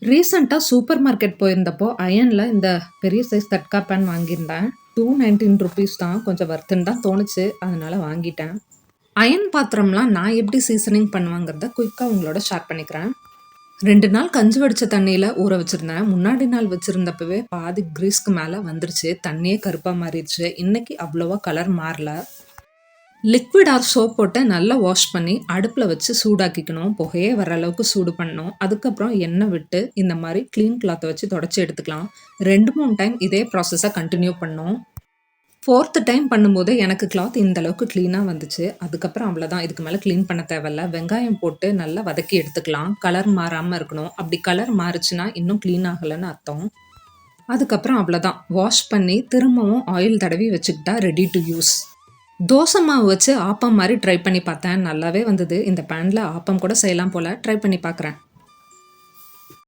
ரீசெண்டா super market போயிருந்தப்போ, அயன்ல இந்த பெரிய சைஸ் தட்கா பேன் வாங்கியிருந்தேன். ₹219 தான். கொஞ்சம் வொர்த்துன்னு தான் தோணுச்சு. அதனால வாங்கிட்டேன். அயன் பாத்திரம்லாம் நான் எப்படி சீசனிங் பண்ணுவேங்கிறத குயிக்கா உங்களோட ஷேர் பண்ணிக்கிறேன். 2 நாள் கஞ்சி வடிச்ச தண்ணியில ஊற வச்சிருந்தேன். முன்னாடி நாள் வச்சிருந்தப்பவே பாதி கிரீஸ்க்கு மேல வந்துருச்சு. தண்ணியே கருப்பா மாறிடுச்சு. இன்னைக்கு அவ்வளவா கலர் மாறல. லிக்விட் ஆர் சோப் போட்டு நல்லா வாஷ் பண்ணி அடுப்பில் வச்சு சூடாக்கிக்கணும். புகையே வர அளவுக்கு சூடு பண்ணணும். அதுக்கப்புறம் எண்ணெய் விட்டு இந்த மாதிரி க்ளீன் கிளாத்தை வச்சு தொடச்சி எடுத்துக்கலாம். 2-3 டைம் இதே ப்ராசஸை கண்டினியூ பண்ணோம். 4th டைம் பண்ணும்போது எனக்கு கிளாத் இந்த அளவுக்கு க்ளீனாக வந்துச்சு. அதுக்கப்புறம் அவ்வளோதான், இதுக்கு மேலே க்ளீன் பண்ண தேவையில்ல. வெங்காயம் போட்டு நல்லா வதக்கி எடுத்துக்கலாம். கலர் மாறாமல் இருக்கணும். அப்படி கலர் மாறுச்சுன்னா இன்னும் க்ளீன் ஆகலைன்னு அர்த்தம். அதுக்கப்புறம் அவ்வளோதான், வாஷ் பண்ணி திரும்பவும் ஆயில் தடவி வச்சுக்கிட்டா ரெடி டு யூஸ். தோசை மாவு வச்சு ஆப்பம் மாதிரி ட்ரை பண்ணி பார்த்தேன். நல்லாவே வந்தது. இந்த பேனில் ஆப்பம் கூட செய்யலாம் போல். ட்ரை பண்ணி பார்க்குறேன்.